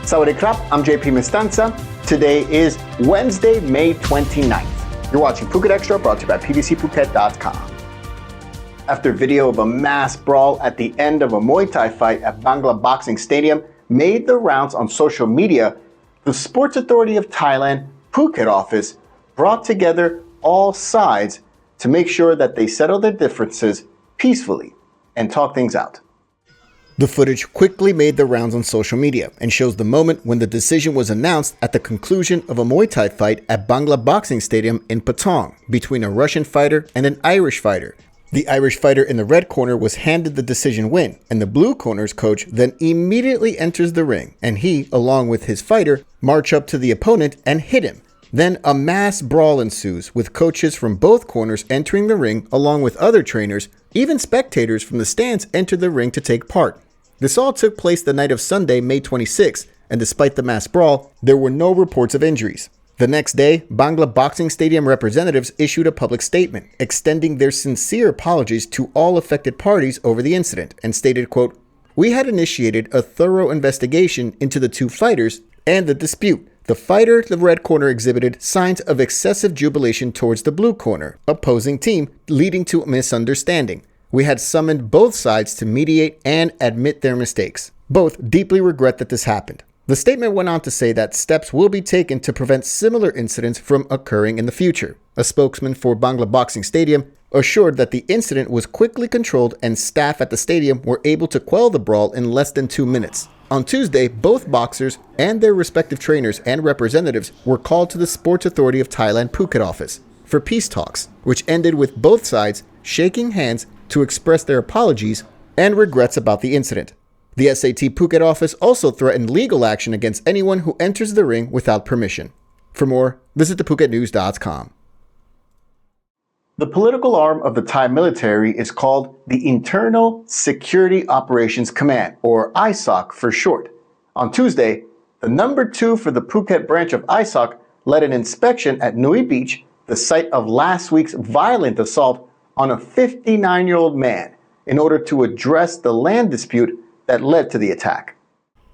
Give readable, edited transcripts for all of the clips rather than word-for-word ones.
Sawadee krap, I'm JP Mestanza. Today is Wednesday, May 29th. You're watching Phuket Extra, brought to you by pbcphuket.com. After video of a mass brawl at the end of a Muay Thai fight at Bangla Stadium made the rounds on social media, the Sports Authority of Thailand Phuket office brought together all sides to make sure that they settle their differences peacefully and talk things out. The footage quickly made the rounds on social media and shows the moment when the decision was announced at the conclusion of a Muay Thai fight at Bangla Stadium in Patong between a Russian fighter and an Irish fighter. The Irish fighter in the red corner was handed the decision win, and the blue corner's coach then immediately enters the ring, and he, along with his fighter, march up to the opponent and hit him. Then a mass brawl ensues, with coaches from both corners entering the ring along with other trainers. Even spectators from the stands entered the ring to take part. This all took place the night of Sunday, May 26th, and despite the mass brawl, there were no reports of injuries. The next day, Bangla Stadium representatives issued a public statement extending their sincere apologies to all affected parties over the incident and stated, quote, "We had initiated a thorough investigation into the two fighters and the dispute. The fighter in the red corner exhibited signs of excessive jubilation towards the blue corner, opposing team, leading to a misunderstanding. We had summoned both sides to mediate and admit their mistakes. Both deeply regret that this happened." The statement went on to say that steps will be taken to prevent similar incidents from occurring in the future. A spokesman for Bangla Stadium assured that the incident was quickly controlled and staff at the stadium were able to quell the brawl in less than 2 minutes. On Tuesday, both boxers and their respective trainers and representatives were called to the Sports Authority of Thailand Phuket office for peace talks, which ended with both sides shaking hands to express their apologies and regrets about the incident. The SAT Phuket office also threatened legal action against anyone who enters the ring without permission. For more, visit thephuket.news.com. The political arm of the Thai military is called the Internal Security Operations Command, or ISOC for short. On Tuesday, the number 2 for the Phuket branch of ISOC led an inspection at Nui Beach, the site of last week's violent assault on a 59-year-old man, in order to address the land dispute that led to the attack.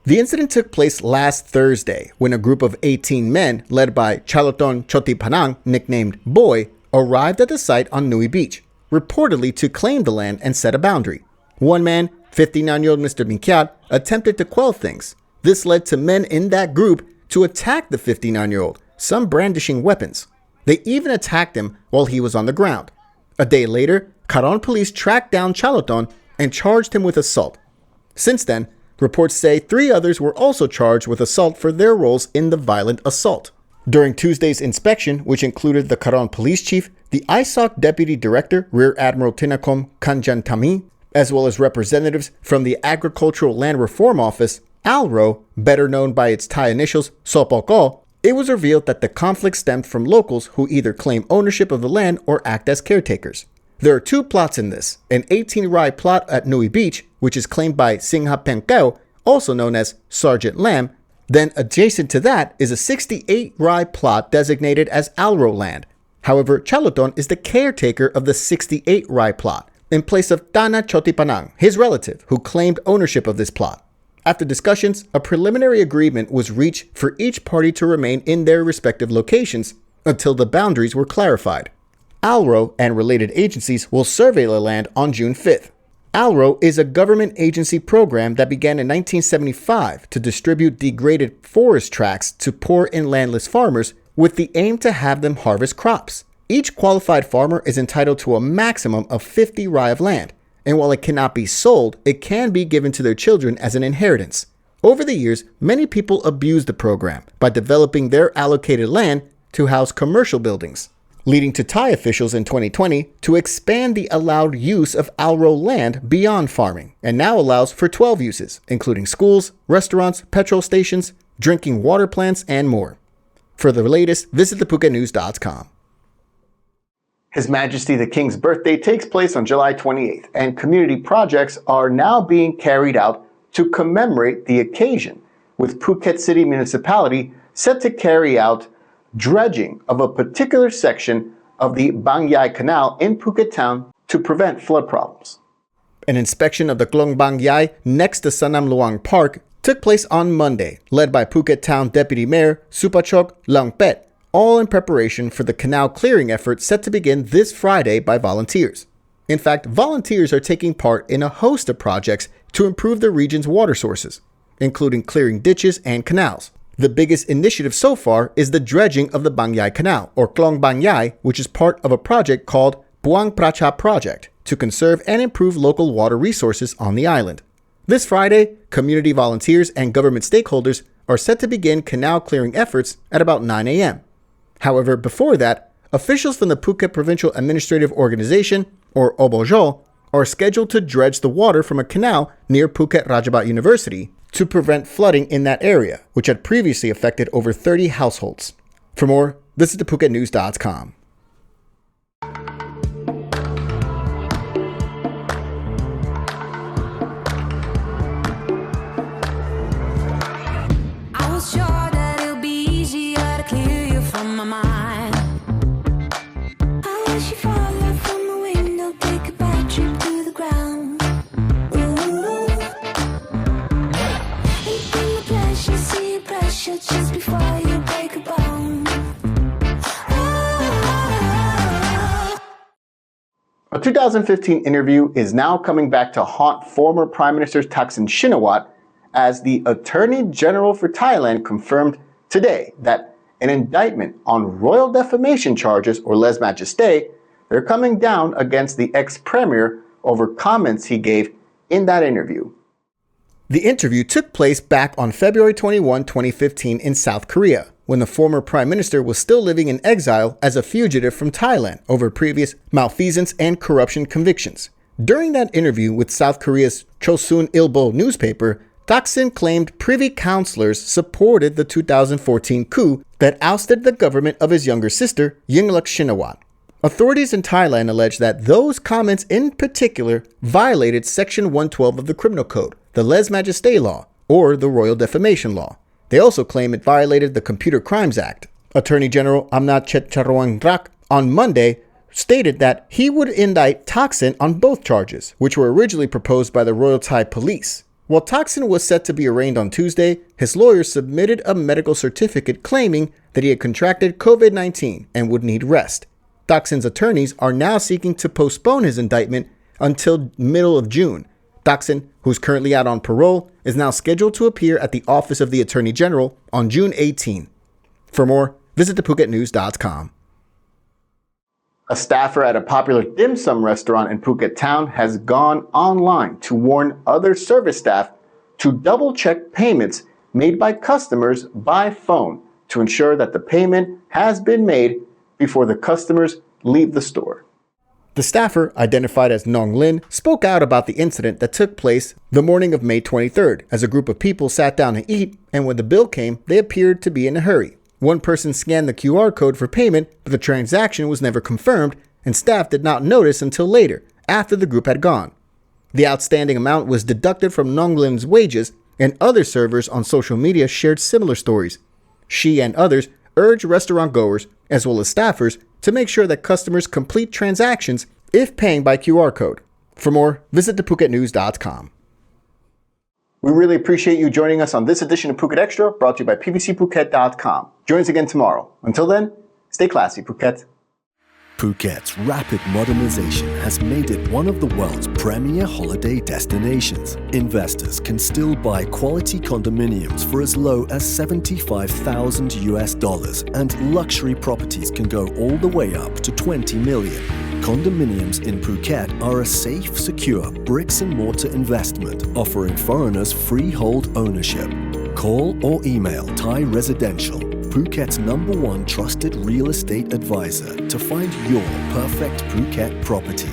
The incident took place last Thursday when a group of 18 men led by Chaloton Chotipanang, nicknamed Boy, arrived at the site on Nui Beach, reportedly to claim the land and set a boundary. One man, 59-year-old Mr. Minkyat, attempted to quell things. This led to men in that group to attack the 59-year-old, some brandishing weapons. They even attacked him while he was on the ground. A day later, Karon police tracked down Chaloton and charged him with assault. Since then, reports say 3 others were also charged with assault for their roles in the violent assault. During Tuesday's inspection, which included the Karon police chief, the ISOC deputy director, Rear Admiral Tinakom Kanjantami, as well as representatives from the Agricultural Land Reform Office, ALRO, better known by its Thai initials Sopoko, it was revealed that the conflict stemmed from locals who either claim ownership of the land or act as caretakers. There are 2 plots in this, an 18-rai plot at Nui Beach, which is claimed by Singha Penkeo, also known as Sergeant Lam. Then adjacent to that is a 68-rai plot designated as Alro land. However, Chaloton is the caretaker of the 68-rai plot, in place of Tana Chotipanang, his relative, who claimed ownership of this plot. After discussions, a preliminary agreement was reached for each party to remain in their respective locations until the boundaries were clarified. ALRO and related agencies will survey the land on June 5th. ALRO is a government agency program that began in 1975 to distribute degraded forest tracts to poor and landless farmers with the aim to have them harvest crops. Each qualified farmer is entitled to a maximum of 50 rai of land, and while it cannot be sold, it can be given to their children as an inheritance. Over the years, many people abused the program by developing their allocated land to house commercial buildings, leading to Thai officials in 2020 to expand the allowed use of Alro land beyond farming, and now allows for 12 uses, including schools, restaurants, petrol stations, drinking water plants, and more. For the latest, visit thephuket.news.com. His Majesty the King's birthday takes place on July 28th, and community projects are now being carried out to commemorate the occasion, with Phuket City Municipality set to carry out dredging of a particular section of the Bang Yai Canal in Phuket town to prevent flood problems. An inspection of the Klong Bang Yai next to Sanam Luang Park took place on Monday, led by Phuket Town Deputy Mayor Supachok Langpet, all in preparation for the canal clearing effort set to begin this Friday by volunteers. In fact, volunteers are taking part in a host of projects to improve the region's water sources, including clearing ditches and canals. The biggest initiative so far is the dredging of the Bang Yai Canal, or Klong Bang Yai, which is part of a project called Buang Pracha Project to conserve and improve local water resources on the island. This Friday, community volunteers and government stakeholders are set to begin canal clearing efforts at about 9 a.m. However, before that, officials from the Phuket Provincial Administrative Organization, or Obojo, are scheduled to dredge the water from a canal near Phuket Rajabat University to prevent flooding in that area, which had previously affected over 30 households. For more, visit thephuket.news.com. I was sure that it'll be easier to clear you from my mind. I wish you fall out from the window, take a bad trip to the ground. Ain't been a pleasure, see your pressure just before you break a bone. A 2015 interview is now coming back to haunt former Prime Minister Thaksin Shinawatra, as the Attorney General for Thailand confirmed today that an indictment on royal defamation charges, or lese majeste, they're coming down against the ex-premier over comments he gave in that interview. The interview took place back on February 21, 2015 in South Korea, when the former prime minister was still living in exile as a fugitive from Thailand over previous malfeasance and corruption convictions. During that interview with South Korea's Chosun Ilbo newspaper, Thaksin claimed privy councillors supported the 2014 coup that ousted the government of his younger sister, Yingluck Shinawatra. Authorities in Thailand allege that those comments in particular violated Section 112 of the Criminal Code, the lese majeste law, or the Royal Defamation Law. They also claim it violated the Computer Crimes Act. Attorney General Amnat Chetcharoenrat on Monday stated that he would indict Thaksin on both charges, which were originally proposed by the Royal Thai Police. While Thaksin was set to be arraigned on Tuesday, his lawyers submitted a medical certificate claiming that he had contracted COVID-19 and would need rest. Thaksin's attorneys are now seeking to postpone his indictment until middle of June. Thaksin, who's currently out on parole, is now scheduled to appear at the Office of the Attorney General on June 18. For more, visit thephuket.news.com. A staffer at a popular dim sum restaurant in Phuket Town has gone online to warn other service staff to double-check payments made by customers by phone to ensure that the payment has been made before the customers leave the store. The staffer, identified as Nong Lin, spoke out about the incident that took place the morning of May 23rd as a group of people sat down to eat, and when the bill came, they appeared to be in a hurry. One person scanned the QR code for payment, but the transaction was never confirmed, and staff did not notice until later, after the group had gone. The outstanding amount was deducted from Nong Lin's wages, and other servers on social media shared similar stories. She and others urged restaurant goers, as well as staffers, to make sure that customers complete transactions if paying by QR code. For more, visit thephuket.news.com. We really appreciate you joining us on this edition of Phuket Extra, brought to you by pvcphuket.com. Join us again tomorrow. Until then, stay classy, Phuket. Phuket's rapid modernization has made it one of the world's premier holiday destinations. Investors can still buy quality condominiums for as low as $75,000, and luxury properties can go all the way up to $20 million. Condominiums in Phuket are a safe, secure bricks-and-mortar investment, offering foreigners freehold ownership. Call or email Thai Residential, Phuket's #1 trusted real estate advisor, to find your perfect Phuket property.